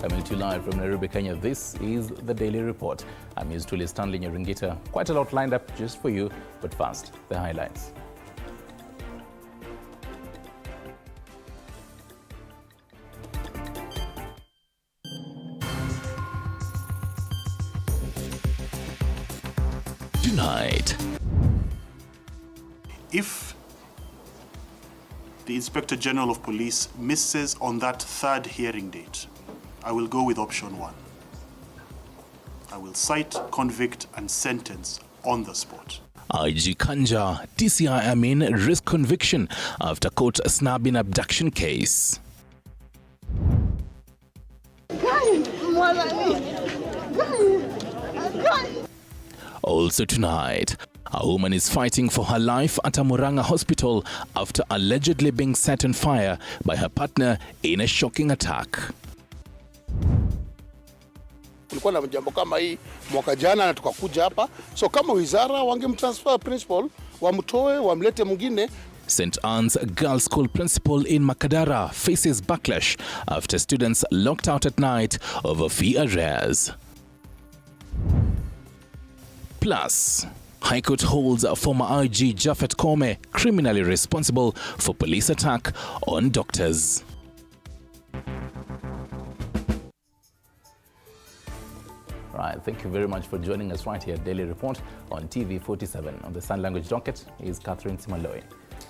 Coming to you live from Nairobi, Kenya, this is the Daily Report. I'm yours truly, Stanley Nyaringita. Quite a lot lined up just for you, but first, the highlights. Tonight, if the Inspector General of Police misses on that third hearing date, I will go with option 1. I will cite, convict, and sentence on the spot. IG Kanja, DCI Amin risk conviction after court snubbing abduction case. Also tonight, a woman is fighting for her life at a Murang'a hospital after allegedly being set on fire by her partner in a shocking attack. Kulikuwa na jambo kama hii mwaka jana na tukakuja hapa, so kama wizara wangemtransfer principal, wamtoe wamlete mwingine. St. Anne's Girls School principal in Makadara faces backlash after students locked out at night over fee arrears. Plus, High Court holds former IG Koome criminally responsible for police attack on doctors. Right, thank you very much for joining us right here at Daily Report on TV47. On the sign language docket is Catherine Simaloi.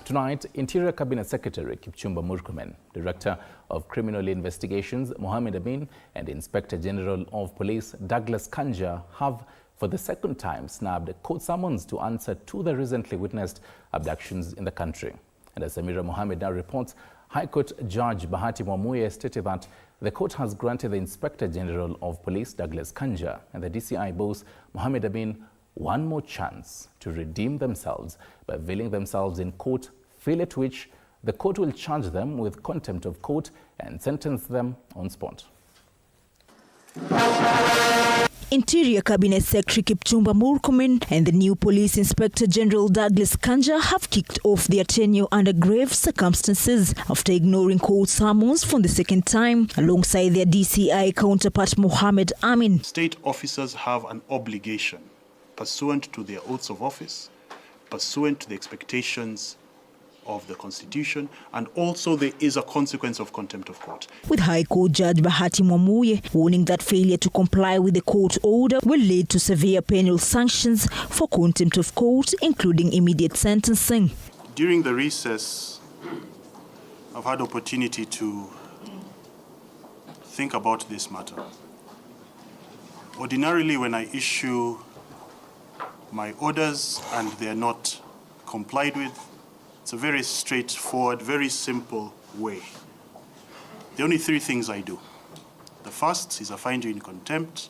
Tonight, Interior Cabinet Secretary Kipchumba Murkomen, Director of Criminal Investigations Mohamed Amin, and Inspector General of Police Douglas Kanja have for the second time snubbed court summons to answer to the recently witnessed abductions in the country. And as Samira Mohammed now reports, High Court Judge Bahati Mwamuye stated that the court has granted the Inspector General of Police Douglas Kanja and the DCI boss Mohamed Amin one more chance to redeem themselves by availing themselves in court, failure to which the court will charge them with contempt of court and sentence them on spot. Interior Cabinet Secretary Kipchumba Murkomen and the new Police Inspector General Douglas Kanja have kicked off their tenure under grave circumstances after ignoring court summons for the second time alongside their DCI counterpart Mohamed Amin. State officers have an obligation pursuant to their oaths of office, pursuant to the expectations of the Constitution, and also there is a consequence of contempt of court. With High Court Judge Bahati Mwamuye warning that failure to comply with the court order will lead to severe penal sanctions for contempt of court, including immediate sentencing. During the recess, I've had opportunity to think about this matter. Ordinarily, when I issue my orders and they are not complied with, it's a very straightforward, very simple way. The only 3 things I do. The first is I find you in contempt,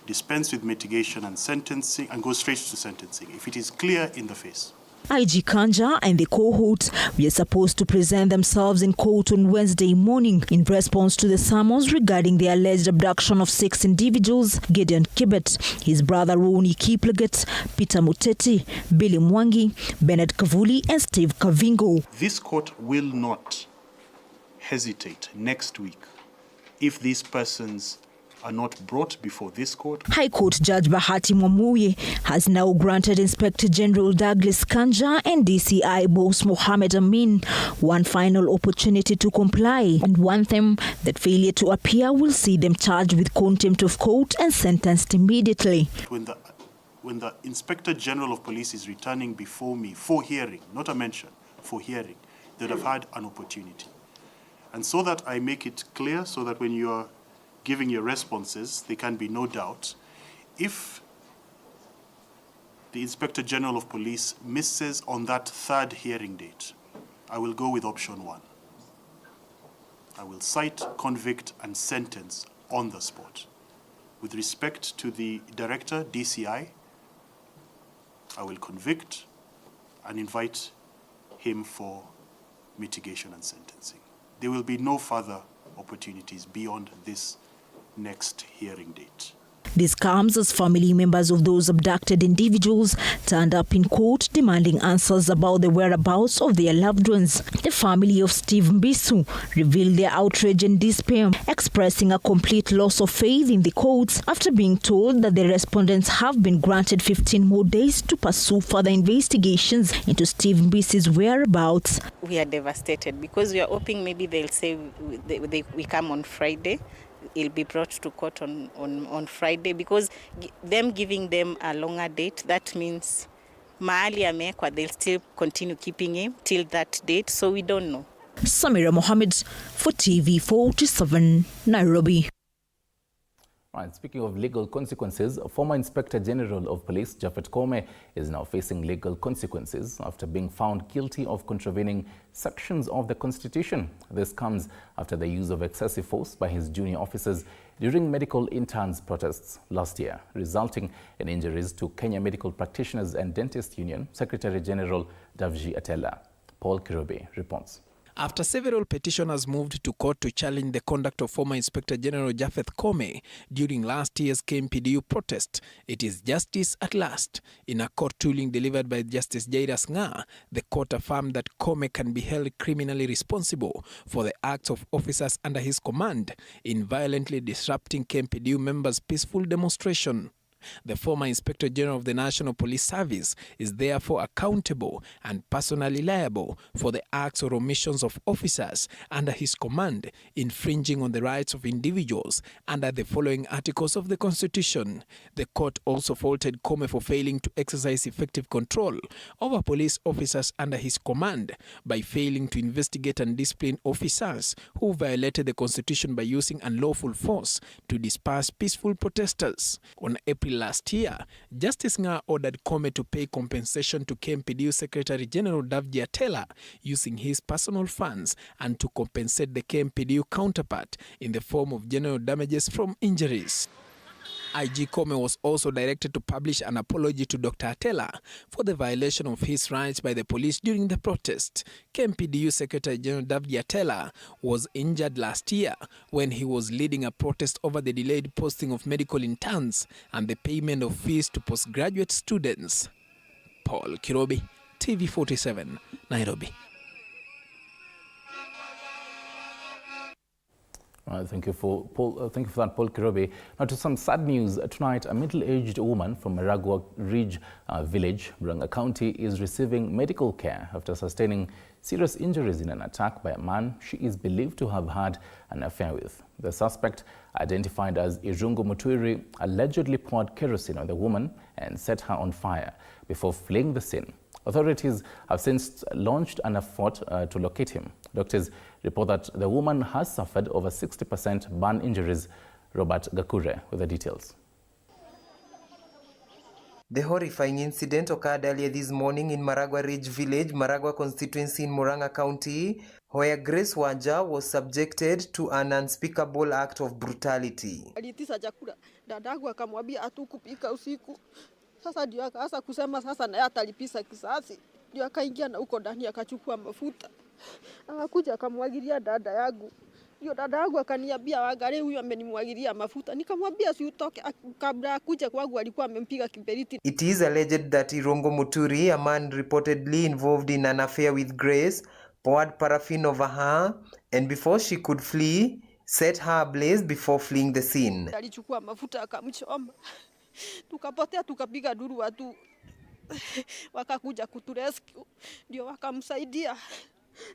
dispense with mitigation and sentencing, and go straight to sentencing, if it is clear in the face. IG Kanja and the cohort were supposed to present themselves in court on Wednesday morning in response to the summons regarding the alleged abduction of 6 individuals: Gideon Kibet, his brother Roni Kiplagat, Peter Muteti, Billy Mwangi, Bernard Kavuli, and Steve Kavingo. This court will not hesitate next week if these persons are not brought before this court. High Court Judge Bahati Mwamuye has now granted Inspector General Douglas Kanja and DCI boss Mohamed Amin one final opportunity to comply and warned them that failure to appear will see them charged with contempt of court and sentenced immediately. When the Inspector General of Police is returning before me for hearing, not a mention, for hearing, they would have had an opportunity. And so that I make it clear, so that when you are giving your responses, there can be no doubt. If the Inspector General of Police misses on that third hearing date, I will go with option 1. I will cite, convict, and sentence on the spot. With respect to the Director, DCI, I will convict and invite him for mitigation and sentencing. There will be no further opportunities beyond this next hearing date. This comes as family members of those abducted individuals turned up in court demanding answers about the whereabouts of their loved ones. The family of Steve Mbisu revealed their outrage and despair, expressing a complete loss of faith in the courts after being told that the respondents have been granted 15 more days to pursue further investigations into Steve Mbisu's whereabouts. We are devastated because we are hoping maybe they'll say we come on Friday. It'll be brought to court on Friday, because them giving them a longer date, that means mahali amekwa, they'll still continue keeping him till that date, so we don't know. Samira Mohammed for TV47, Nairobi. Right, speaking of legal consequences, former Inspector General of Police GOtv Koome is now facing legal consequences after being found guilty of contravening sections of the Constitution. This comes after the use of excessive force by his junior officers during medical interns' protests last year, resulting in injuries to Kenya Medical Practitioners and Dentists Union Secretary General Davji Atela. Paul Kirobi reports. After several petitioners moved to court to challenge the conduct of former Inspector General GOtv Koome during last year's KMPDU protest, it is justice at last. In a court ruling delivered by Justice Jairus Nga, the court affirmed that Koome can be held criminally responsible for the acts of officers under his command in violently disrupting KMPDU members' peaceful demonstration. The former Inspector General of the National Police Service is therefore accountable and personally liable for the acts or omissions of officers under his command, infringing on the rights of individuals under the following articles of the Constitution. The court also faulted Koome for failing to exercise effective control over police officers under his command by failing to investigate and discipline officers who violated the Constitution by using unlawful force to disperse peaceful protesters. On April last year, Justice Nga ordered Koome to pay compensation to KMPDU Secretary General Davji Atela using his personal funds and to compensate the KMPDU counterpart in the form of general damages from injuries. IG Koome was also directed to publish an apology to Dr. Atela for the violation of his rights by the police during the protest. KMPDU Secretary General Davji Atela was injured last year when he was leading a protest over the delayed posting of medical interns and the payment of fees to postgraduate students. Paul Kirobi, TV47, Nairobi. Thank you for that, Paul Kirobi. Now to some sad news. Tonight, a middle-aged woman from Maragua Ridge village, Murang'a County, is receiving medical care after sustaining serious injuries in an attack by a man she is believed to have had an affair with. The suspect, identified as Irungu Mutwiri, allegedly poured kerosene on the woman and set her on fire before fleeing the scene. Authorities have since launched an effort to locate him. Doctors report that the woman has suffered over 60% burn injuries. Robert Gakure with the details. The horrifying incident occurred earlier this morning in Maragua Ridge Village, Maragua constituency in Murang'a County, where Grace Wanja was subjected to an unspeakable act of brutality. Alitisa chakula, dadangu akamwambia hatukupika usiku. Sasa ndio akaanza kusema sasa naye atalipisa kisasi. Ndio akaingia na huko ndani akachukua mafuta. Akakuja akamwagilia dada yangu. Ndio dada yangu akaniambia waangalie huyu amenimwagilia mafuta. Nikamwambia si utoke, kabla akuje kwangu alikuwa amempiga kiberiti. It is alleged that Irungu Mutwiri, a man reportedly involved in an affair with Grace, poured paraffin over her and before she could flee, set her ablaze before fleeing the scene. Alichukua mafuta akamchoma. Tukapotea tukapiga duru watu wakakuja kuturescue ndio wakamsaidia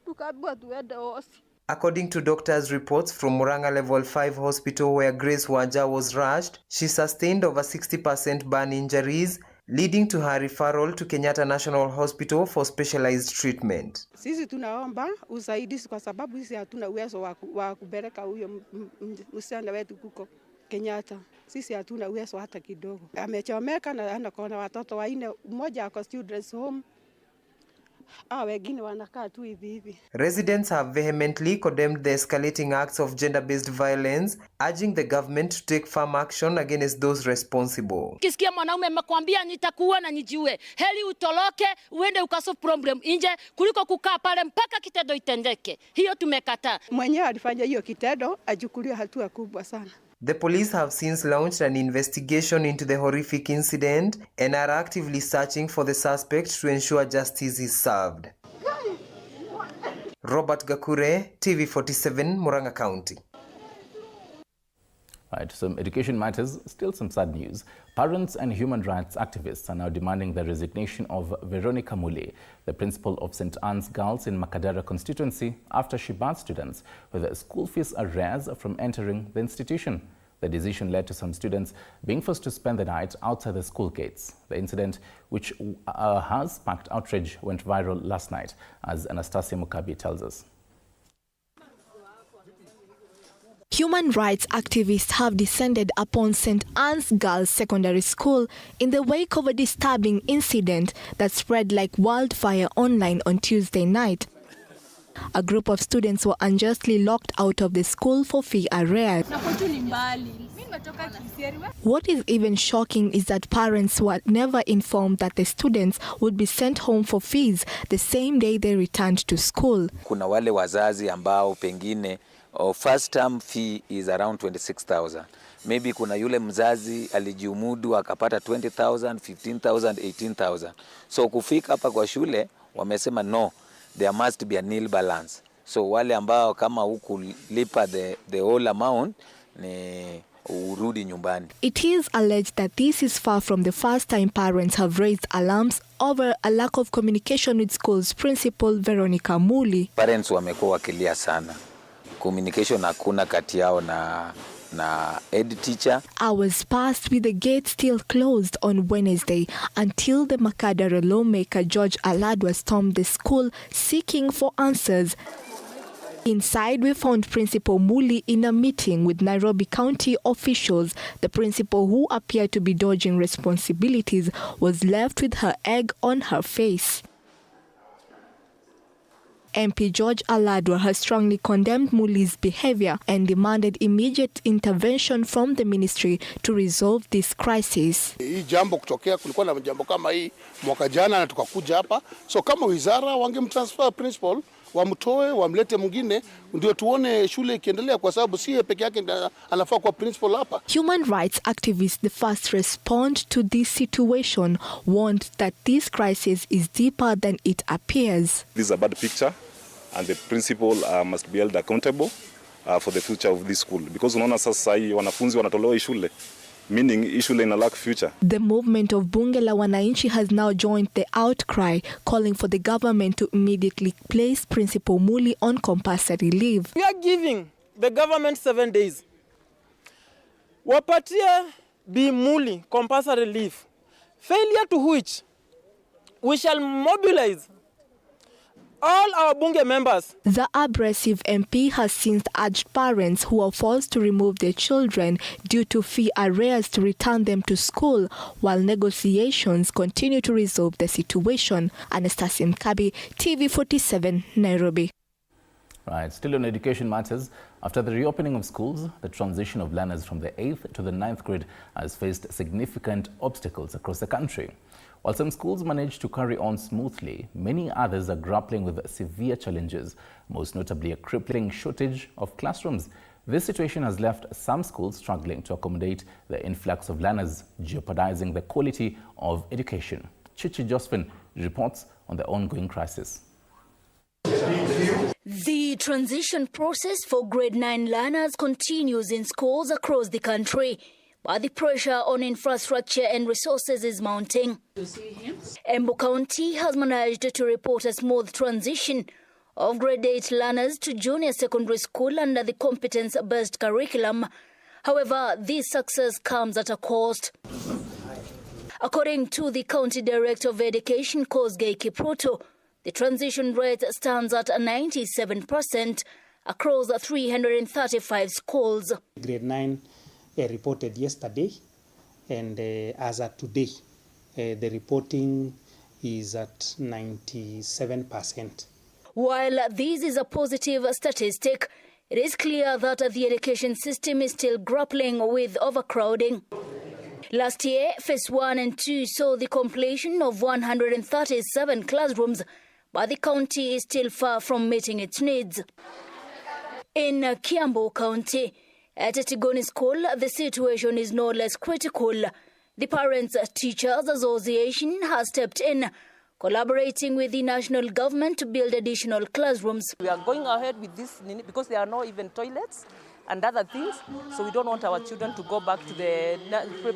tukaambiwa tuende hosi. According to doctors' reports from Murang'a Level 5 Hospital where Grace Wanja was rushed, she sustained over 60% burn injuries, leading to her referral to Kenyatta National Hospital for specialized treatment. Sisi tunaomba usaidizi kwa sababu sisi hatuna uwezo wa kupeleka huyo msichana wetu kuko Kenyatta. Sisi hatuna uwezo hata kidogo. Amechomeka na anakuwa watoto wanne, mmoja ako children's home. Wengine wanakaa tu hivi. Residents have vehemently condemned the escalating acts of gender-based violence, urging the government to take firm action against those responsible. Kisikia mwanaume amekwambia nitakuwa na nijiue, heli utoroke uende ukasolve problem nje kuliko kukaa pale mpaka kitendo itendeke. Hiyo tumekataa. Mwenyewe alifanya hiyo kitendo, achukuliwe hatua kubwa sana. The police have since launched an investigation into the horrific incident and are actively searching for the suspect to ensure justice is served. Robert Gakure, TV47, Murang'a County. Right, some education matters, still some sad news. Parents and human rights activists are now demanding the resignation of Veronica Muli, the principal of St. Anne's Girls in Makadara constituency, after she barred students with school fees arrears from entering the institution. The decision led to some students being forced to spend the night outside the school gates. The incident, which has sparked outrage, went viral last night, as Anastasia Mukabi tells us. Human rights activists have descended upon St. Anne's Girls Secondary School in the wake of a disturbing incident that spread like wildfire online on Tuesday night. A group of students were unjustly locked out of the school for fee arrears. What is even shocking is that parents were never informed that the students would be sent home for fees the same day they returned to school. Kuna wale wazazi ambao pengine first term fee is around 26,000. Maybe kuna yule mzazi alijiumudu akapata 20,000, 15,000, 18,000. So kufika hapa kwa shule wamesema no, there must be a nil balance. So wale ambao kama hukulipa the whole amount ni urudi nyumbani. It is alleged that this is far from the first time parents have raised alarms over a lack of communication with school's principal Veronica Muli. Parents wamekuwa wakilia sana. Communication hakuna kati yao na head teacher. Hours passed with the gate still closed on Wednesday until the Makadara lawmaker George Aladwa stormed the school seeking for answers. Inside, we found Principal Muli in a meeting with Nairobi County officials. The principal, who appeared to be dodging responsibilities, was left with her egg on her face. MP George Aladwa has strongly condemned Muli's behavior and demanded immediate intervention from the ministry to resolve this crisis. Hii jambo kutokea, kulikuwa na jambo kama hii mwaka jana na tukakuja hapa. So kama wizara wangemtransfer principal, wamtoe, wamlete mwingine, ndio tuone shule ikiendelea, kwa sababu si peke yake anafaa kwa principal hapa. Human rights activists, the first respond to this situation, warned that this crisis is deeper than it appears. This is a bad picture, and the principal must be held accountable for the future of this school, because unaona sasa hii wanafunzi wanatolewa shule, meaning shule ina lack future. The movement of Bunge la Wananchi has now joined the outcry, calling for the government to immediately place Principal Muli on compulsory leave. We are giving the government 7 days. Wapatie Bi Muli compulsory leave. Failure to which we shall mobilize all our Bunge members. The abrasive MP has since urged parents who are forced to remove their children due to fee arrears to return them to school, while negotiations continue to resolve the situation. Anastasia Mkabi, TV47, Nairobi. Right, still on education matters. After the reopening of schools, the transition of learners from the 8th to the 9th grade has faced significant obstacles across the country. While some schools managed to carry on smoothly, many others are grappling with severe challenges, most notably a crippling shortage of classrooms. This situation has left some schools struggling to accommodate the influx of learners, jeopardizing the quality of education. Chichi Josephine reports on the ongoing crisis. The transition process for grade 9 learners continues in schools across the country, but the pressure on infrastructure and resources is mounting. Embu County has managed to report a smooth transition of grade 8 learners to junior secondary school under the competence-based curriculum. However, this success comes at a cost. According to the County Director of Education, Kosgei Kipruto, the transition rate stands at 97% across 335 schools. Grade 9 reported yesterday, and as of today, the reporting is at 97%. While this is a positive statistic, it is clear that the education system is still grappling with overcrowding. Last year, Phase 1 and 2 saw the completion of 137 classrooms, but the county is still far from meeting its needs. In Kiambu County, At Tigoni School, the situation is no less critical. The Parents Teachers Association has stepped in, collaborating with the national government to build additional classrooms. We are going ahead with this because there are no even toilets and other things, so we don't want our children to go back to the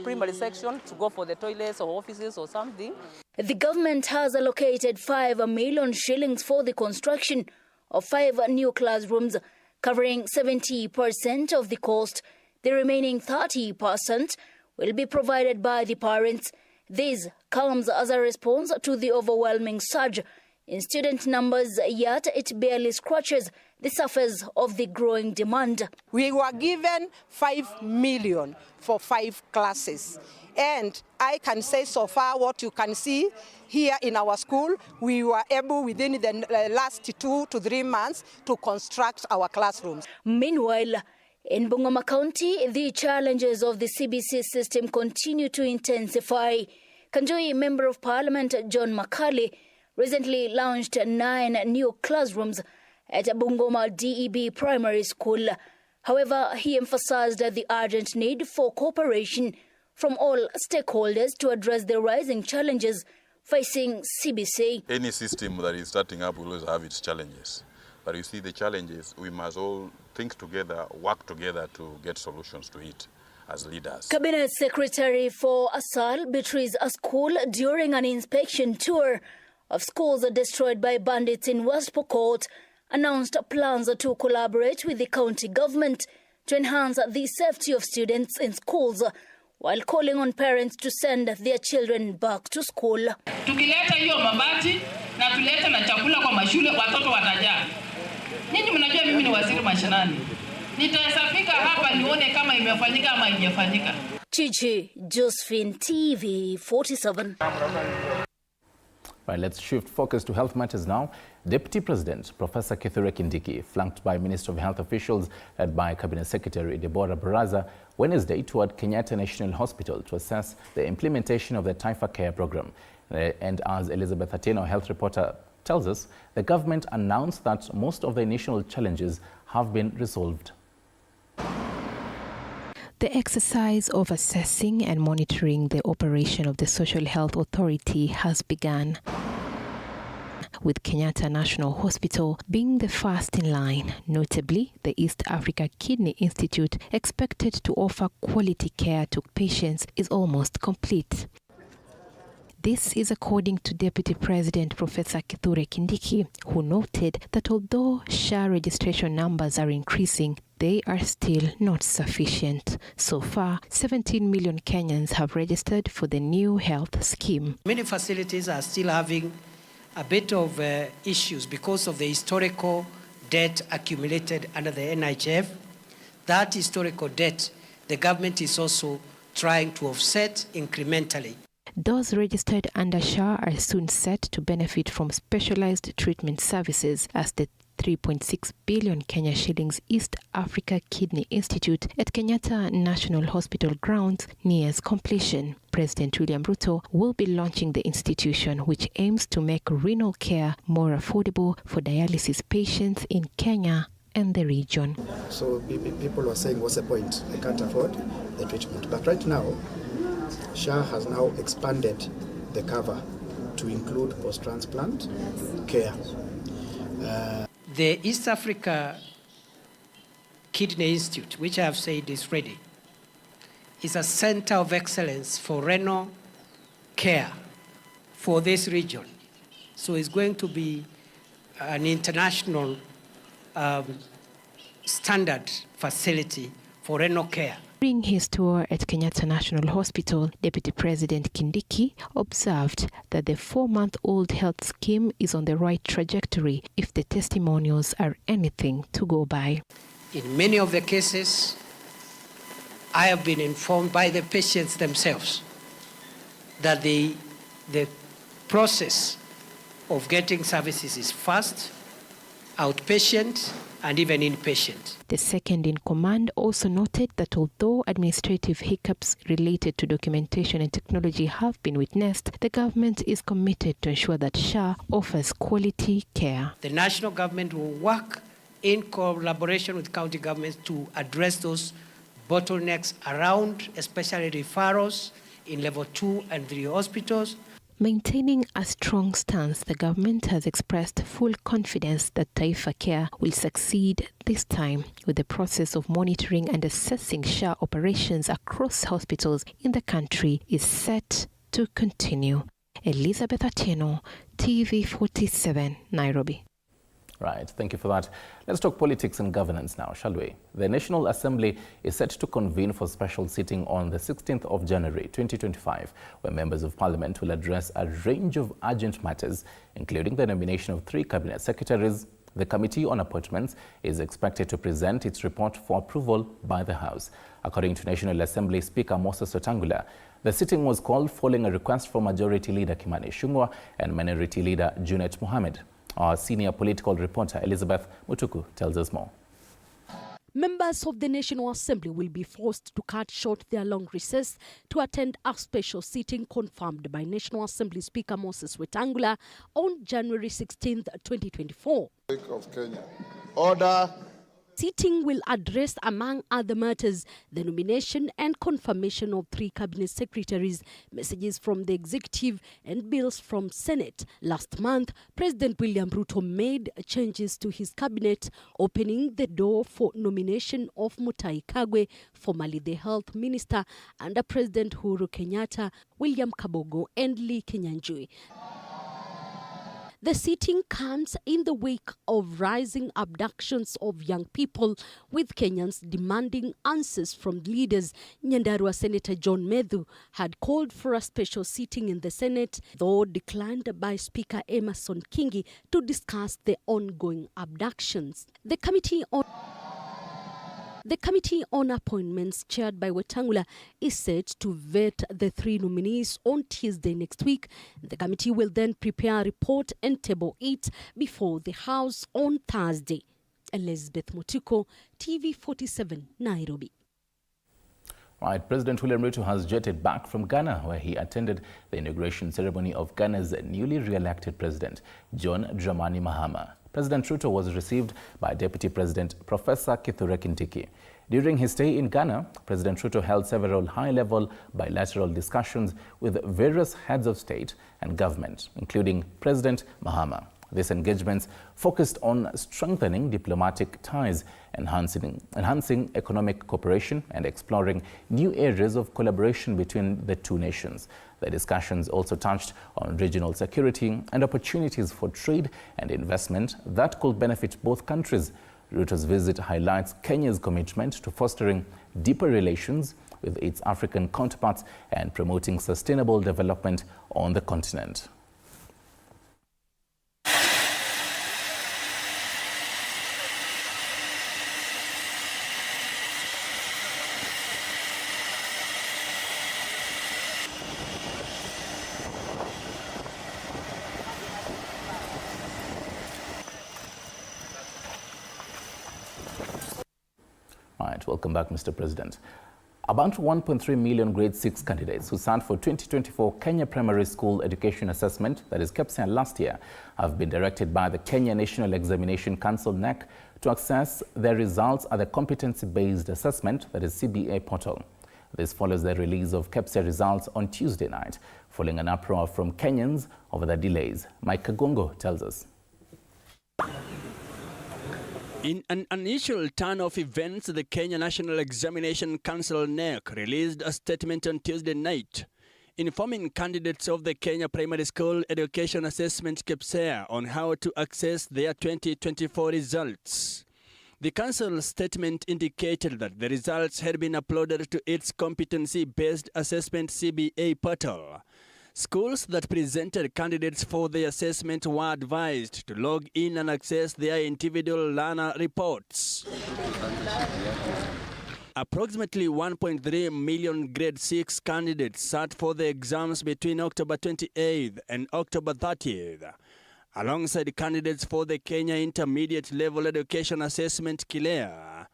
primary section to go for the toilets or offices or something. The government has allocated 5 million shillings for the construction of 5 new classrooms, covering 70% of the cost. The remaining 30% will be provided by the parents. This comes as a response to the overwhelming surge in student numbers, yet it barely scratches the surface of the growing demand. We were given 5 million for 5 classes. And I can say so far what you can see here in our school, we were able within the last 2 to 3 months to construct our classrooms. Meanwhile, in Bungoma County, the challenges of the CBC system continue to intensify. Kanjui Member of Parliament John Makali recently launched 9 new classrooms at Bungoma DEB Primary School. However, he emphasized the urgent need for cooperation from all stakeholders to address the rising challenges facing CBC. Any system that is starting up will always have its challenges. But you see the challenges, we must all think together, work together to get solutions to it as leaders. Cabinet Secretary for Asal betrays a school during an inspection tour of schools destroyed by bandits in West Pokot, announced plans to collaborate with the county government to enhance the safety of students in schools, while calling on parents to send their children back to school. Tukileta hiyo mabati na tuleta na chakula kwa mashule, watoto watajaa. Ninyi mnajua mimi ni waziri mashinani. Nitasafika hapa nione kama imefanyika ama haijafanyika. Chichi Josephine, TV47. Right, let's shift focus to health matters now. Deputy President Professor Kithure Kindiki, flanked by Minister of Health officials led by Cabinet Secretary Deborah Baraza, Wednesday toured Kenyatta National Hospital to assess the implementation of the Taifa Care Program. And as Elizabeth Ateno, health reporter, tells us, the government announced that most of the initial challenges have been resolved. The exercise of assessing and monitoring the operation of the Social Health Authority has begun, with Kenyatta National Hospital being the first in line. Notably, the East Africa Kidney Institute, expected to offer quality care to patients, is almost complete. This is according to Deputy President Professor Kithure Kindiki, who noted that although SHA registration numbers are increasing, they are still not sufficient. So far, 17 million Kenyans have registered for the new health scheme. Many facilities are still having a bit of issues because of the historical debt accumulated under the NHF. That historical debt, the government is also trying to offset incrementally. Those registered under SHA are soon set to benefit from specialized treatment services as the 3.6 billion Kenya shillings East Africa Kidney Institute at Kenyatta National Hospital grounds nears completion. President William Ruto will be launching the institution, which aims to make renal care more affordable for dialysis patients in Kenya and the region. So people are saying, what's the point? They can't afford the treatment. But right now, SHA has now expanded the cover to include post-transplant care. The East Africa Kidney Institute, which I have said is ready, is a center of excellence for renal care for this region. So it's going to be an international standard facility for renal care. During his tour at Kenyatta National Hospital, Deputy President Kindiki observed that the 4-month-old health scheme is on the right trajectory if the testimonials are anything to go by. In many of the cases, I have been informed by the patients themselves that the process of getting services is fast, outpatient, and even inpatient. The second in command also noted that although administrative hiccups related to documentation and technology have been witnessed, the government is committed to ensure that SHA offers quality care. The national government will work in collaboration with county governments to address those bottlenecks around, especially referrals in level 2 and 3 hospitals. Maintaining a strong stance, the government has expressed full confidence that Taifa Care will succeed this time with the process of monitoring and assessing SHA operations across hospitals in the country is set to continue. Elizabeth Atieno, TV47, Nairobi. Right, thank you for that. Let's talk politics and governance now, shall we? The National Assembly is set to convene for special sitting on the 16th of January 2025, where members of Parliament will address a range of urgent matters, including the nomination of 3 cabinet secretaries. The Committee on Appointments is expected to present its report for approval by the House. According to National Assembly Speaker Moses Wetangula, the sitting was called following a request from Majority Leader Kimani Ichung'wah and Minority Leader Junet Mohamed. Our senior political reporter Elizabeth Mutuku tells us more. Members of the National Assembly will be forced to cut short their long recess to attend a special sitting confirmed by National Assembly Speaker Moses Wetangula on January 16, 2024. Of Kenya. Order. Sitting will address, among other matters, the nomination and confirmation of 3 cabinet secretaries, messages from the executive and bills from Senate. Last month, President William Ruto made changes to his cabinet, opening the door for nomination of Mutahi Kagwe, formerly the health minister, under President Uhuru Kenyatta, William Kabogo and Lee Kinyanjui. The sitting comes in the wake of rising abductions of young people, with Kenyans demanding answers from leaders. Nyandarua Senator John Medhu had called for a special sitting in the Senate, though declined by Speaker Emerson Kingi to discuss the ongoing abductions. The Committee on Appointments, chaired by Wetangula, is set to vet the 3 nominees on Tuesday next week. The committee will then prepare a report and table it before the House on Thursday. Elizabeth Mutuku, TV47, Nairobi. Right, President William Ruto has jetted back from Ghana, where he attended the inauguration ceremony of Ghana's newly re-elected president, John Dramani Mahama. President Ruto was received by Deputy President Professor Kithure Kindiki. During his stay in Ghana, President Ruto held several high-level bilateral discussions with various heads of state and government, including President Mahama. These engagements focused on strengthening diplomatic ties, enhancing economic cooperation, and exploring new areas of collaboration between the 2 nations. The discussions also touched on regional security and opportunities for trade and investment that could benefit both countries. Ruto's visit highlights Kenya's commitment to fostering deeper relations with its African counterparts and promoting sustainable development on the continent. Right, welcome back, Mr. President. About 1.3 million grade 6 candidates who sat for 2024 Kenya Primary School Education Assessment, that is KPSEA, last year, have been directed by the Kenya National Examination Council, NEC, to access their results at the competency-based assessment, that is CBA portal. This follows the release of KPSEA results on Tuesday night, following an uproar from Kenyans over the delays. Mike Kagongo tells us. In an unusual turn of events, the Kenya National Examination Council, NEC, released a statement on Tuesday night, informing candidates of the Kenya Primary School Education Assessment KPSEA on how to access their 2024 results. The council statement indicated that the results had been uploaded to its competency-based assessment CBA portal. Schools that presented candidates for the assessment were advised to log in and access their individual learner reports. Approximately 1.3 million grade 6 candidates sat for the exams between October 28th and October 30th, alongside candidates for the Kenya Intermediate Level Education Assessment KILEA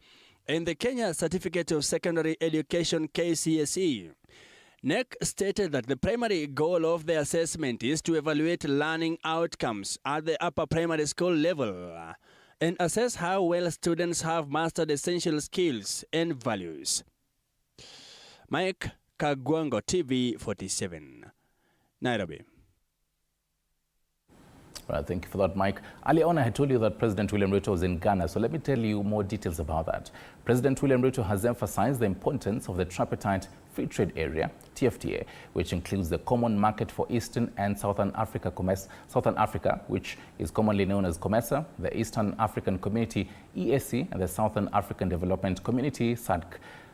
and the Kenya Certificate of Secondary Education KCSE. NEC stated that the primary goal of the assessment is to evaluate learning outcomes at the upper primary school level and assess how well students have mastered essential skills and values. Mike Kagwango, TV47, Nairobi. Well, thank you for that, Mike. Earlier on, I had told you that President William Ruto was in Ghana, so let me tell you more details about that. President William Ruto has emphasized the importance of the Tripartite Free Trade Area, TFTA, which includes the Common Market for Eastern and Southern Africa, which is commonly known as COMESA, the Eastern African Community, EAC, and the Southern African Development Community, SADC.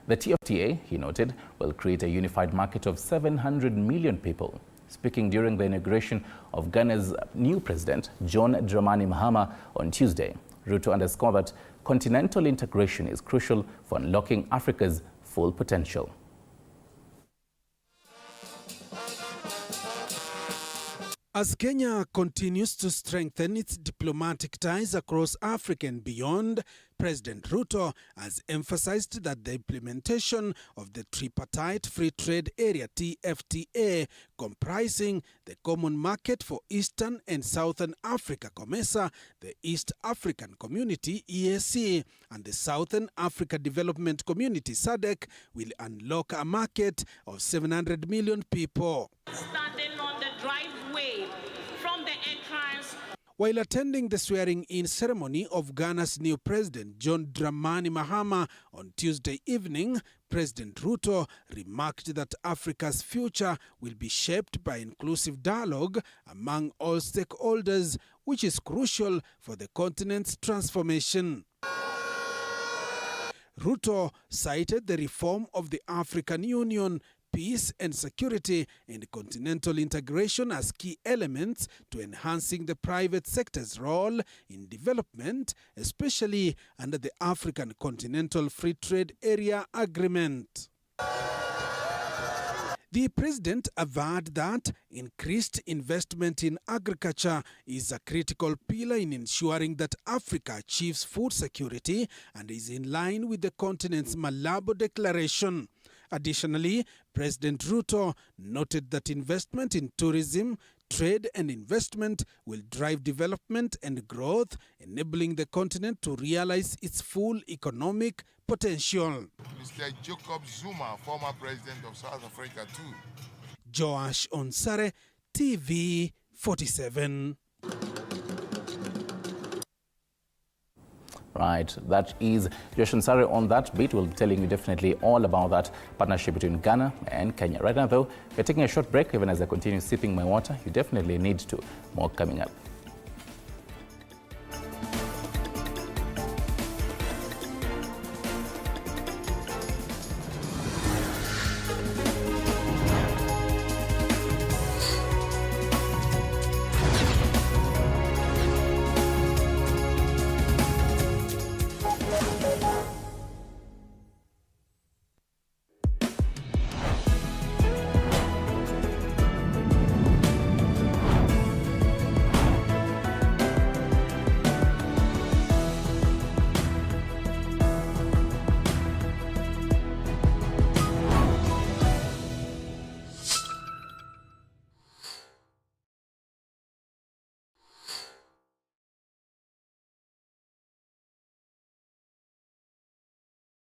The TFTA, he noted, will create a unified market of 700 million people. Speaking during the inauguration of Ghana's new president, John Dramani Mahama, on Tuesday, Ruto underscored that continental integration is crucial for unlocking Africa's full potential. As Kenya continues to strengthen its diplomatic ties across Africa and beyond, President Ruto has emphasized that the implementation of the Tripartite Free Trade Area (TFTA), comprising the Common Market for Eastern and Southern Africa (COMESA), the East African Community (EAC), and the Southern Africa Development Community (SADC), will unlock a market of 700 million people. Standing on the driveway from the entrance. While attending the swearing-in ceremony of Ghana's new president, John Dramani Mahama, on Tuesday evening, President Ruto remarked that Africa's future will be shaped by inclusive dialogue among all stakeholders, which is crucial for the continent's transformation. Ruto cited the reform of the African Union, peace and security, and continental integration as key elements to enhancing the private sector's role in development, especially under the African Continental Free Trade Area Agreement. The president averred that increased investment in agriculture is a critical pillar in ensuring that Africa achieves food security and is in line with the continent's Malabo Declaration. Additionally, President Ruto noted that investment in tourism, trade and investment will drive development and growth, enabling the continent to realize its full economic potential. Mr. Jacob Zuma, former president of South Africa too. Joash Onsare, TV47. Right, that is Josh Nsare on that bit. We'll be telling you definitely all about that partnership between Ghana and Kenya. Right now, though, we're taking a short break. Even as I continue sipping my water, you definitely need to. More coming up.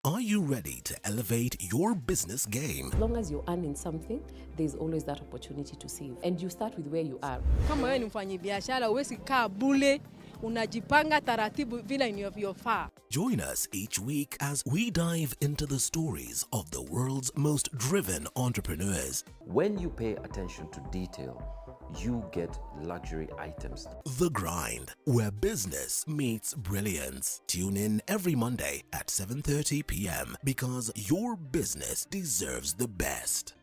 Are you ready to elevate your business game? As long as you're earning something, there's always that opportunity to save. And you start with where you are. Kama wewe ni mfanyabiashara, huwezi kaa bure, unajipanga taratibu vile inavyofaa. Join us each week as we dive into the stories of the world's most driven entrepreneurs. When you pay attention to detail, you get luxury items. The Grind, where business meets brilliance. Tune in every Monday at 7:30 p.m. because your business deserves the best.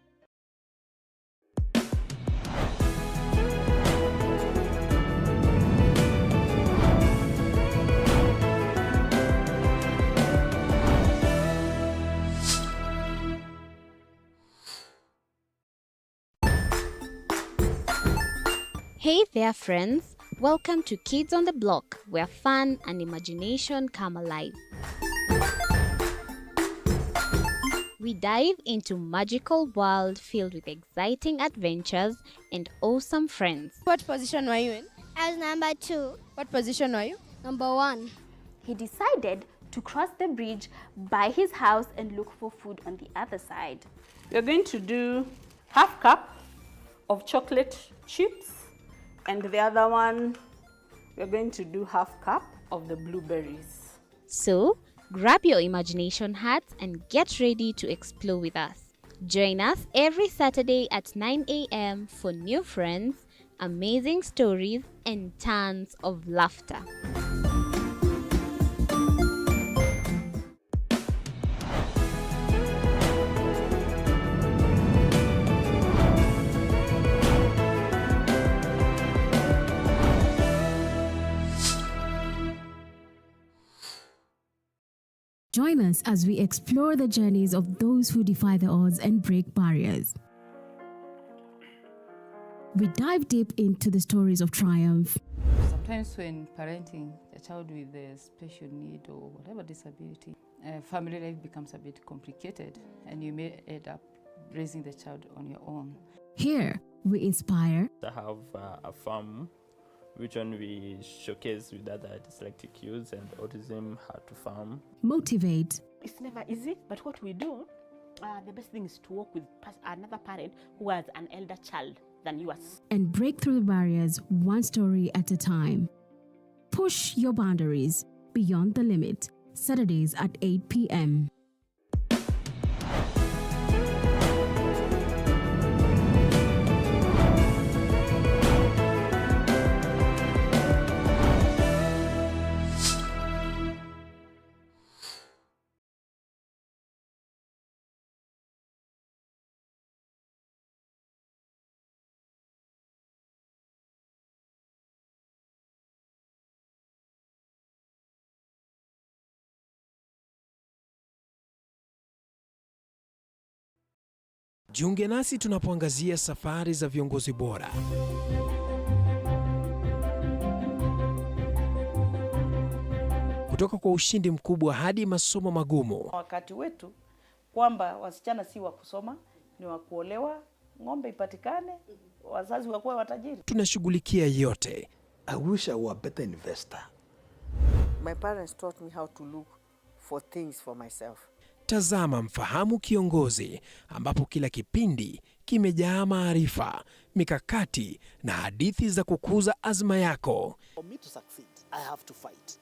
Hey there friends, welcome to Kids on the Block, where fun and imagination come alive. We dive into magical world filled with exciting adventures and awesome friends. What position were you in? I was number 2. What position were you? Number 1. He decided to cross the bridge by his house and look for food on the other side. We're going to do half cup of chocolate chips, and the other one, we're going to do half cup of the blueberries. So, grab your imagination hats and get ready to explore with us. Join us every Saturday at 9 a.m. for new friends, amazing stories, and tons of laughter. Join us as we explore the journeys of those who defy the odds and break barriers. We dive deep into the stories of triumph. Sometimes when parenting a child with a special need or whatever disability, family life becomes a bit complicated and you may end up raising the child on your own. Here, we inspire. I have a farm which one we showcase with other dyslexic youths and autism, how to farm. Motivate. It's never easy, but what we do, the best thing is to work with another parent who has an elder child than yours. And break through the barriers one story at a time. Push your boundaries beyond the limit. Saturdays at 8 p.m. Jiunge nasi tunapoangazia safari za viongozi bora. Kutoka kwa ushindi mkubwa hadi masomo magumu. Wakati wetu kwamba wasichana si wa kusoma, ni wa kuolewa, ng'ombe ipatikane, wazazi wakuwe watajiri. Tunashughulikia yote. I wish I were a better investor. My parents taught me how to look for things for myself. Tazama Mfahamu Kiongozi, ambapo kila kipindi kimejaa maarifa, mikakati na hadithi za kukuza azma yako. For me to succeed, I have to fight.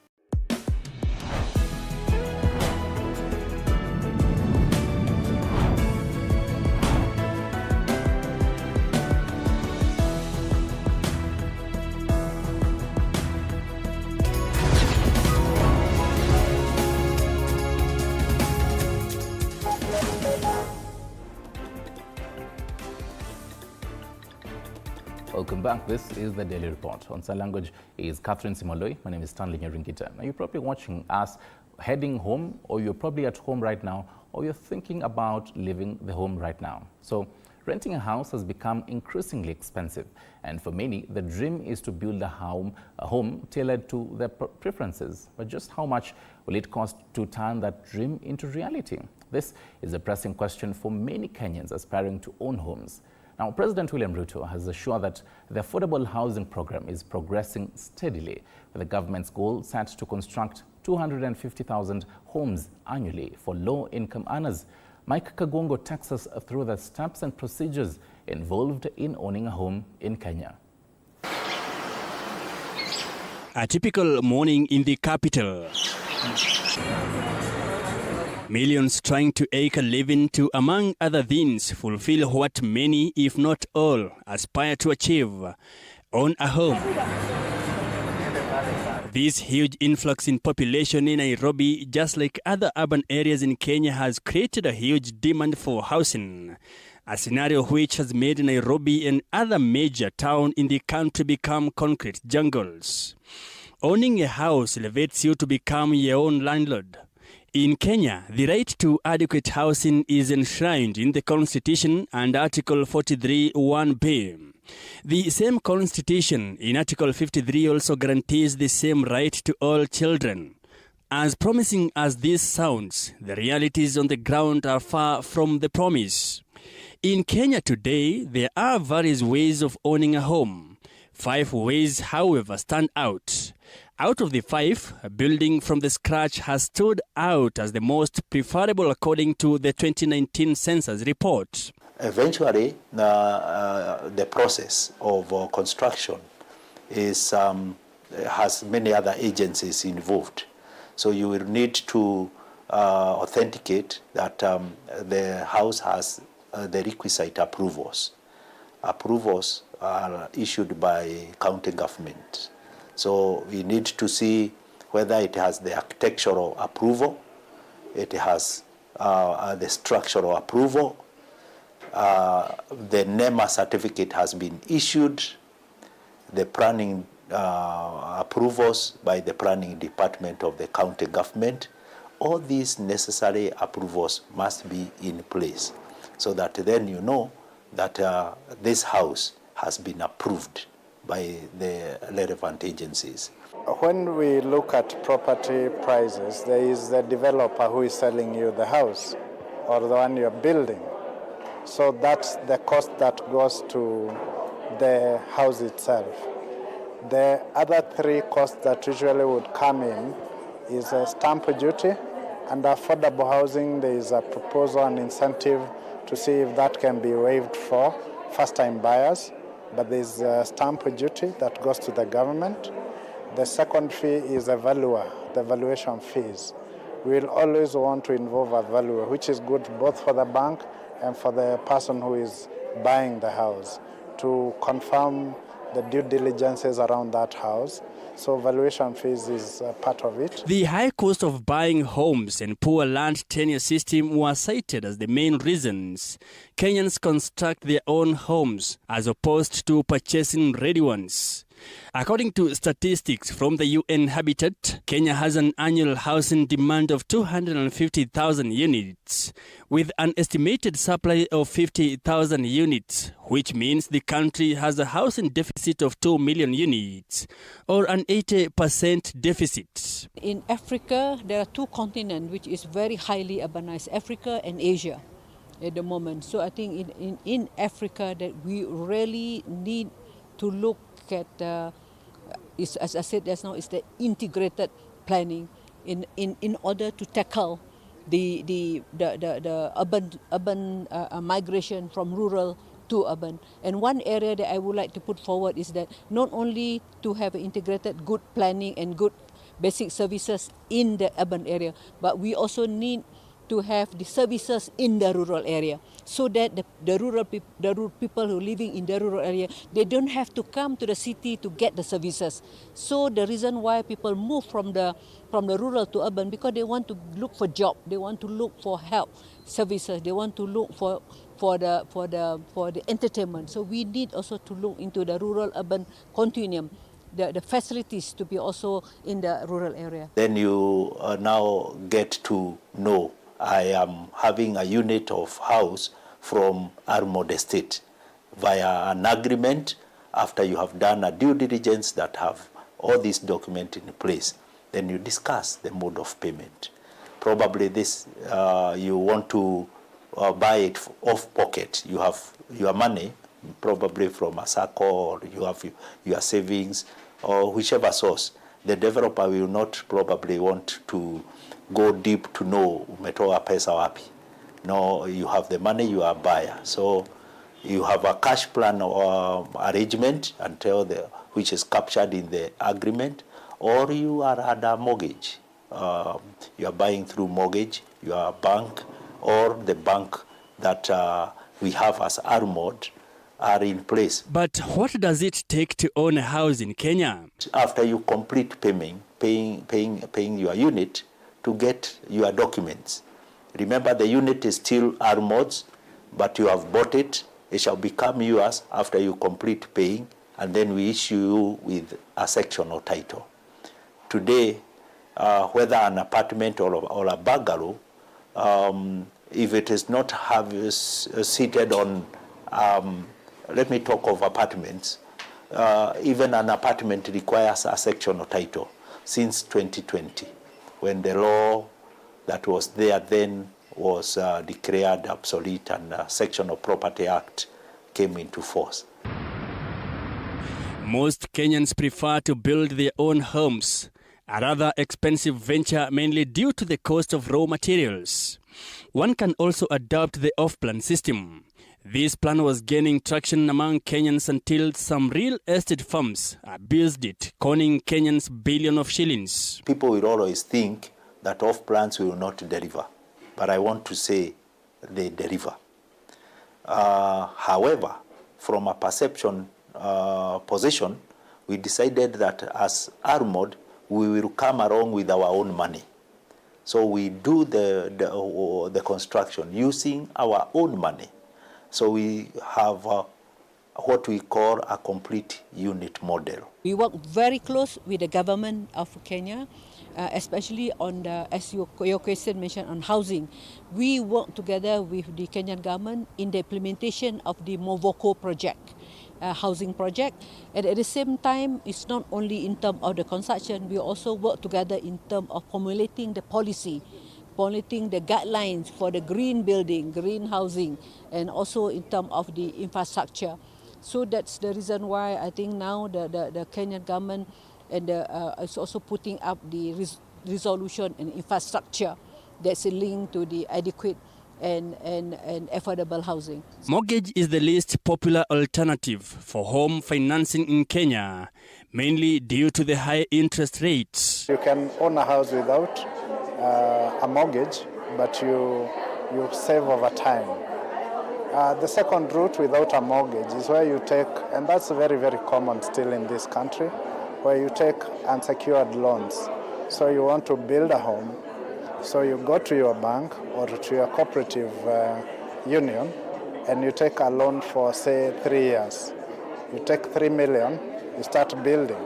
Welcome back. This is the Daily Report. On sign language is Catherine Simoloi. My name is Stanley Nyaringita. Now, you're probably watching us heading home, or you're probably at home right now, or you're thinking about leaving the home right now. So renting a house has become increasingly expensive. And for many, the dream is to build a home tailored to their preferences. But just how much will it cost to turn that dream into reality? This is a pressing question for many Kenyans aspiring to own homes. Now, President William Ruto has assured that the affordable housing program is progressing steadily, with the government's goal set to construct 250,000 homes annually for low-income earners. Mike Kagongo takes us through the steps and procedures involved in owning a home in Kenya. A typical morning in the capital. Millions trying to eke a living to, among other things, fulfill what many, if not all, aspire to achieve: own a home. This huge influx in population in Nairobi, just like other urban areas in Kenya, has created a huge demand for housing, a scenario which has made Nairobi and other major towns in the country become concrete jungles. Owning a house elevates you to become your own landlord. In Kenya, the right to adequate housing is enshrined in the Constitution and Article 43(1)(b). The same Constitution in Article 53 also guarantees the same right to all children. As promising as this sounds, the realities on the ground are far from the promise. In Kenya today, there are various ways of owning a home. 5 ways, however, stand out. Out of the 5, building from the scratch has stood out as the most preferable according to the 2019 census report. Eventually, the process of construction has many other agencies involved. So you will need to authenticate that the house has the requisite approvals. Approvals are issued by county government. So we need to see whether it has the architectural approval, it has the structural approval, the NEMA certificate has been issued, the planning approvals by the planning department of the county government. All these necessary approvals must be in place so that then you know that this house has been approved by the relevant agencies. When we look at property prices, there is the developer who is selling you the house or the one you're building. So that's the cost that goes to the house itself. The other 3 costs that usually would come in is a stamp duty and affordable housing. There is a proposal and incentive to see if that can be waived for first-time buyers. But there's a stamp duty that goes to the government. The second fee is a valuer, the valuation fees. We'll always want to involve a valuer, which is good both for the bank and for the person who is buying the house, to confirm the due diligences around that house. So valuation fees is part of it. The high cost of buying homes and poor land tenure system were cited as the main reasons Kenyans construct their own homes as opposed to purchasing ready ones. According to statistics from the UN Habitat, Kenya has an annual housing demand of 250,000 units, with an estimated supply of 50,000 units, which means the country has a housing deficit of 2 million units, or an 80% deficit. In Africa, there are 2 continents which is very highly urbanized, Africa and Asia at the moment. So I think in Africa that we really need to look at, as I said just now, is the integrated planning in order to tackle the urban migration from rural to urban. And one area that I would like to put forward is that not only to have integrated good planning and good basic services in the urban area, but we also need to have the services in the rural area, so that the rural people who are living in the rural area, they don't have to come to the city to get the services. So the reason why people move from the rural to urban, because they want to look for job, they want to look for help services, they want to look for the entertainment. So we need also to look into the rural urban continuum, the facilities to be also in the rural area. Then you now get to know, I am having a unit of house from Armode Estate via an agreement after you have done a due diligence that have all these documents in place. Then you discuss the mode of payment. Probably this, you want to buy it off pocket. You have your money, probably from a SACCO, or you have your savings, or whichever source. The developer will not probably want to go deep to know umetoa pesa wapi. No, you have the money, you are a buyer. So you have a cash plan or arrangement until which is captured in the agreement, or you are under mortgage. You are buying through mortgage, you are a bank, or the bank that we have as Armode are in place. But what does it take to own a house in Kenya? After you complete paying your unit, to get your documents. Remember, the unit is still Armode's, but you have bought it. It shall become yours after you complete paying, and then we issue you with a section or title. Today, whether an apartment or a bungalow, if it is not seated on, let me talk of apartments, even an apartment requires a section or title since 2020. When the law that was there then was declared obsolete and Section of Property Act came into force. Most Kenyans prefer to build their own homes, a rather expensive venture mainly due to the cost of raw materials. One can also adopt the off-plan system. This plan was gaining traction among Kenyans until some real estate firms abused it, conning Kenyans billions of shillings. People will always think that off-plans will not deliver, but I want to say they deliver. However, from a perception position, we decided that as Armored, we will come along with our own money. So we do the construction using our own money. So we have what we call a complete unit model. We work very close with the government of Kenya, especially on the, as your question mentioned, on housing. We work together with the Kenyan government in the implementation of the Movoko project, housing project. And at the same time, it's not only in terms of the construction, we also work together in terms of formulating the policy, formulating the guidelines for the green building, green housing, and also in terms of the infrastructure. So that's the reason why I think now the Kenyan government and is also putting up the resolution and infrastructure that's linked to the adequate and affordable housing. Mortgage is the least popular alternative for home financing in Kenya, mainly due to the high interest rates. You can own a house without a mortgage, but you save over time. The second route without a mortgage is where you take, and that's very, very common still in this country, where you take unsecured loans. So you want to build a home, so you go to your bank or to your cooperative union and you take a loan for, say, 3 years. You take 3 million, you start building.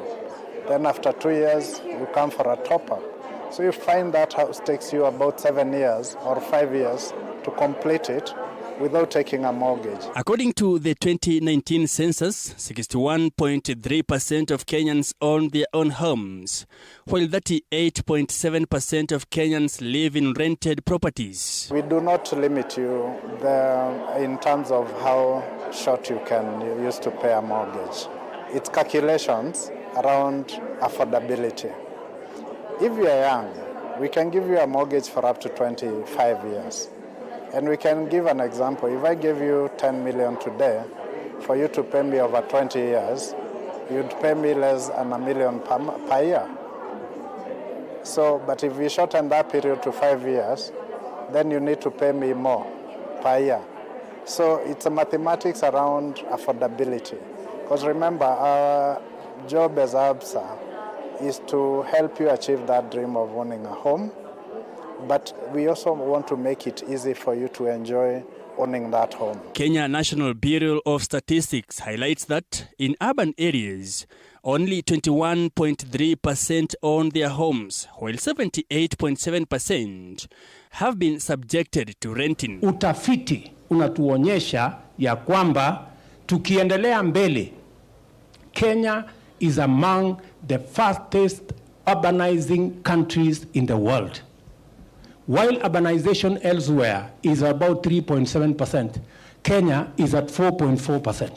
Then after 2 years, you come for a top-up. So you find that house takes you about 7 years or 5 years to complete it without taking a mortgage. According to the 2019 census, 61.3% of Kenyans own their own homes, while 38.7% of Kenyans live in rented properties. We do not limit you in terms of how short you can use to pay a mortgage. It's calculations around affordability. If you are young, we can give you a mortgage for up to 25 years. And we can give an example. If I give you 10 million today, for you to pay me over 20 years, you'd pay me less than $1 million per year. So, but if we shorten that period to 5 years, then you need to pay me more per year. So it's a mathematics around affordability. Because remember, our job as ABSA is to help you achieve that dream of owning a home. But we also want to make it easy for you to enjoy owning that home. Kenya National Bureau of Statistics highlights that in urban areas, only 21.3% own their homes, while 78.7% have been subjected to renting. Utafiti unatuonyesha ya kwamba tukiendelea mbele, Kenya is among the fastest urbanizing countries in the world. While urbanization elsewhere is about 3.7%, Kenya is at 4.4%.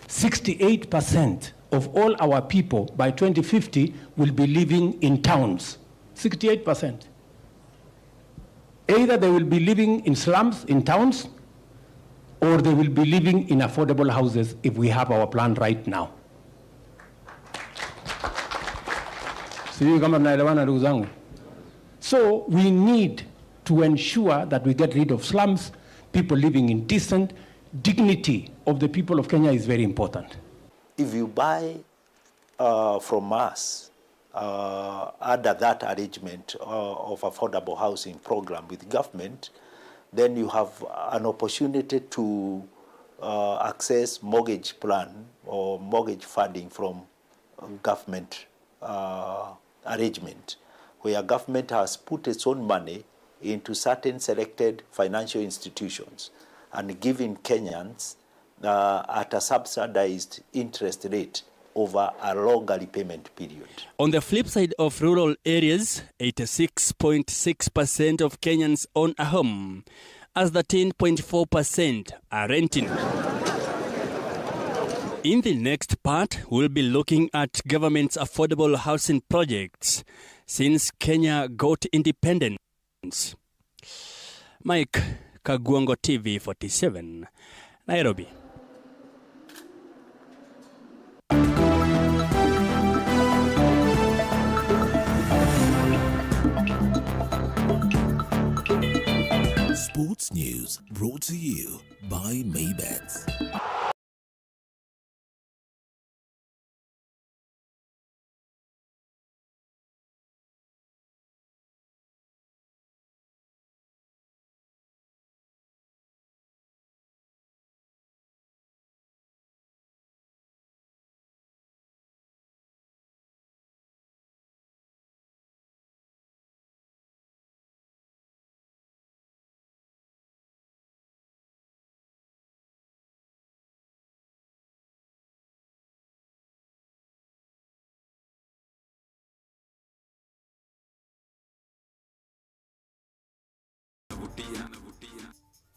68% of all our people by 2050 will be living in towns. 68%. Either they will be living in slums, in towns, or they will be living in affordable houses if we have our plan right now. Sijui kama mnaelewana ndugu zangu. So we need to ensure that we get rid of slums, people living in decent. Dignity of the people of Kenya is very important. If you buy from us under that arrangement of affordable housing program with government, then you have an opportunity to access mortgage plan or mortgage funding from government arrangement, where government has put its own money into certain selected financial institutions and giving Kenyans at a subsidized interest rate over a longer repayment period. On the flip side of rural areas, 86.6% of Kenyans own a home, as 13.4% are renting. In the next part, we'll be looking at government's affordable housing projects since Kenya got independence. Mike Kagwango, TV47, Nairobi. Sports News brought to you by Maybets.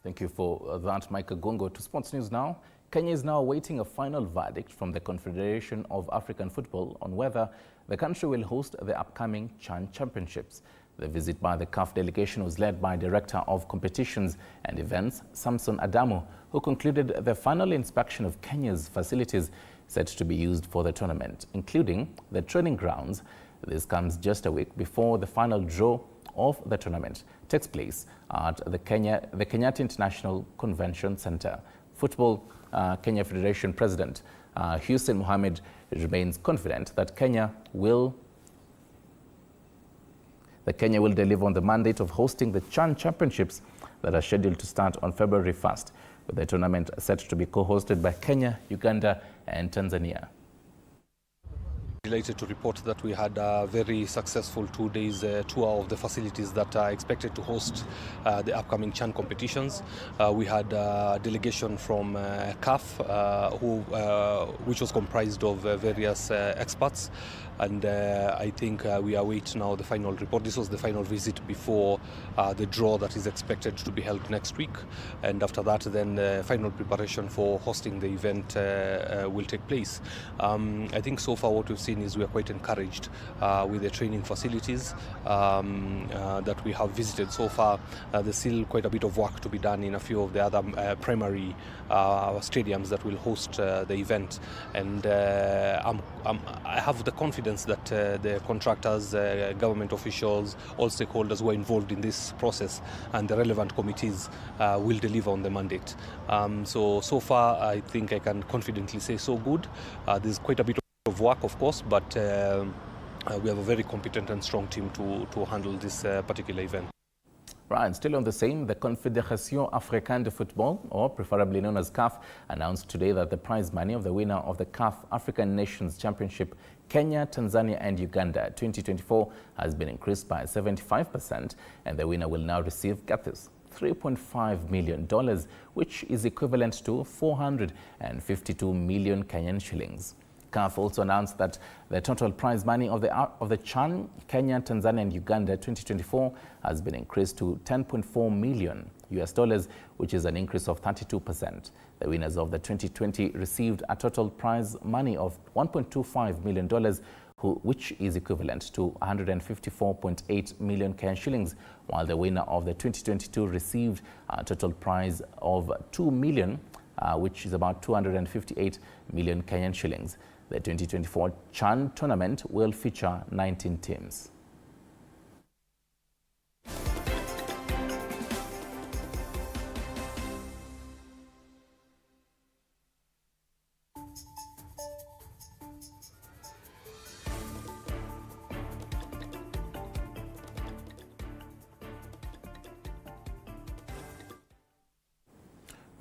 Thank you for that, Mike Gongo. To Sports News now. Kenya is now awaiting a final verdict from the Confederation of African Football on whether the country will host the upcoming CHAN Championships. The visit by the CAF delegation was led by Director of Competitions and Events, Samson Adamu, who concluded the final inspection of Kenya's facilities set to be used for the tournament, including the training grounds. This comes just a week before the final draw of the tournament takes place at the Kenyatta International Convention Center. Football Kenya Federation President Hussein Mohamed remains confident that Kenya will deliver on the mandate of hosting the CHAN Championships that are scheduled to start on February 1st, with the tournament set to be co-hosted by Kenya, Uganda and Tanzania. Delighted to report that we had a very successful 2 days tour of the facilities that are expected to host the upcoming CHAN competitions. We had a delegation from CAF, which was comprised of various experts, and I think we await now the final report. This was the final visit before the draw that is expected to be held next week, and after that then the final preparation for hosting the event will take place. I think so far what we've seen is we are quite encouraged with the training facilities that we have visited so far. There's still quite a bit of work to be done in a few of the other primary stadiums that will host the event, and I have the confidence that the contractors, government officials, all stakeholders who are involved in this process and the relevant committees will deliver on the mandate. So far I think I can confidently say so good. There's quite a bit of work, of course, but we have a very competent and strong team to handle this particular event. Right, still on the same, the Confédération Africaine de Football, or preferably known as CAF, announced today that the prize money of the winner of the CAF African Nations Championship, Kenya, Tanzania and Uganda 2024 has been increased by 75%, and the winner will now receive, get this, $3.5 million, which is equivalent to 452 million Kenyan shillings. CAF also announced that the total prize money of the CHAN, Kenya, Tanzania and Uganda 2024 has been increased to $10.4 million, which is an increase of 32%. The winners of the 2020 received a total prize money of $1.25 million, which is equivalent to 154.8 million Kenyan shillings, while the winner of the 2022 received a total prize of $2 million, which is about 258 million Kenyan shillings. The 2024 CHAN tournament will feature 19 teams.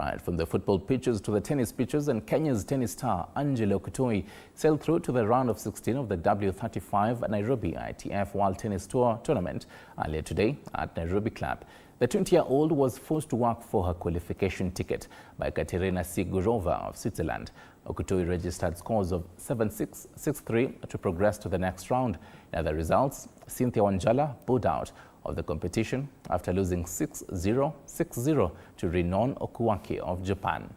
Right, from the football pitches to the tennis pitches, and Kenya's tennis star Angelo Kutoi sailed through to the round of 16 of the W35 Nairobi ITF World Tennis Tour tournament earlier today at Nairobi Club. The 20-year-old was forced to work for her qualification ticket by Katerina Sigurova of Switzerland. Okutoi registered scores of 7-6, 6-3 to progress to the next round. In other results, Cynthia Wanjala pulled out of the competition after losing 6-0, 6-0 to Rinon Okuwaki of Japan.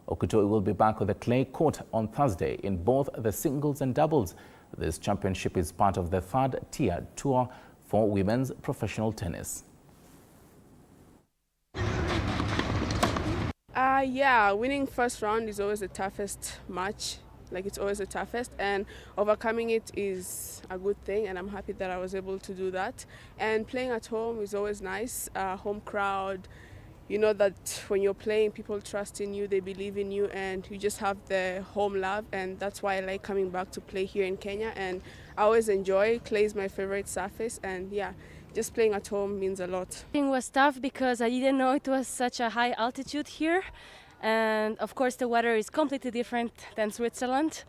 Okutoi will be back on the clay court on Thursday in both the singles and doubles. This championship is part of the third-tier tour for women's professional tennis. Yeah, winning first round is always the toughest match. Like, it's always the toughest, and overcoming it is a good thing, and I'm happy that I was able to do that. And playing at home is always nice. Home crowd, you know that when you're playing, people trust in you, they believe in you, and you just have the home love, and that's why I like coming back to play here in Kenya. And I always enjoy. Clay is my favorite surface, and yeah, just playing at home means a lot. It was tough because I didn't know it was such a high altitude here. And of course the weather is completely different than Switzerland.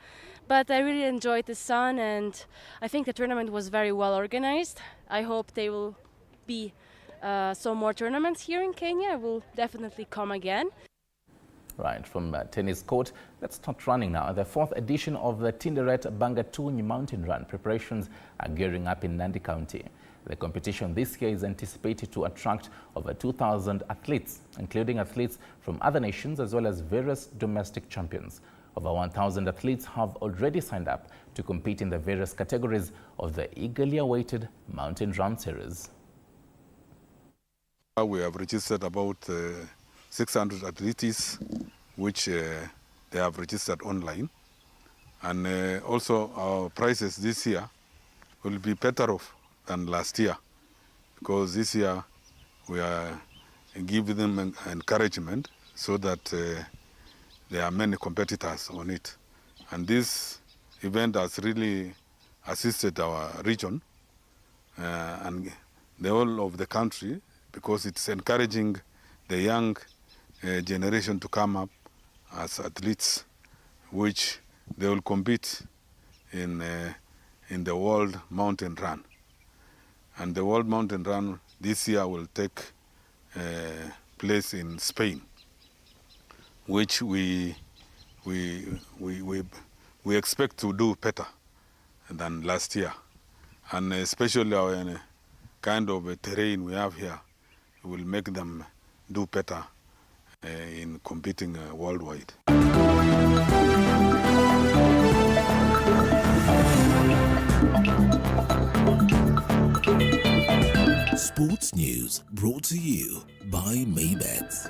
But I really enjoyed the sun, and I think the tournament was very well organized. I hope there will be some more tournaments here in Kenya. I will definitely come again. Right, from tennis court, let's start running now. The fourth edition of the Tinderet Bangatuni Mountain Run preparations are gearing up in Nandi County. The competition this year is anticipated to attract over 2,000 athletes, including athletes from other nations as well as various domestic champions. Over 1,000 athletes have already signed up to compete in the various categories of the eagerly awaited Mountain Run Series. We have registered about 600 athletes, which they have registered online. And also our prices this year will be better off than last year, because this year we are giving them encouragement so that there are many competitors on it. And this event has really assisted our region and the whole of the country, because it's encouraging the young generation to come up as athletes, which they will compete in the World Mountain Run. And the World Mountain Run this year will take place in Spain, which we expect to do better than last year. And especially our kind of terrain we have here will make them do better in competing worldwide. Sports news brought to you by Maybets.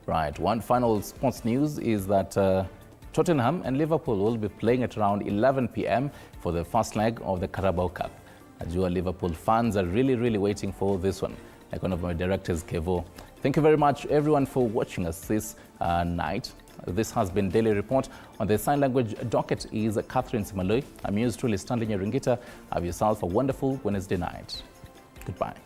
Right, one final sports news is that Tottenham and Liverpool will be playing at around 11 p.m. for the first leg of the Carabao Cup. Najua Liverpool fans are really waiting for this one. Like one of my directors, Kevo. Thank you very much, everyone, for watching us this night. This has been Daily Report. On the sign language docket is Catherine Simaloi. I'm yours truly, Stanley Nyaringita. Have yourself a wonderful Wednesday night. Goodbye.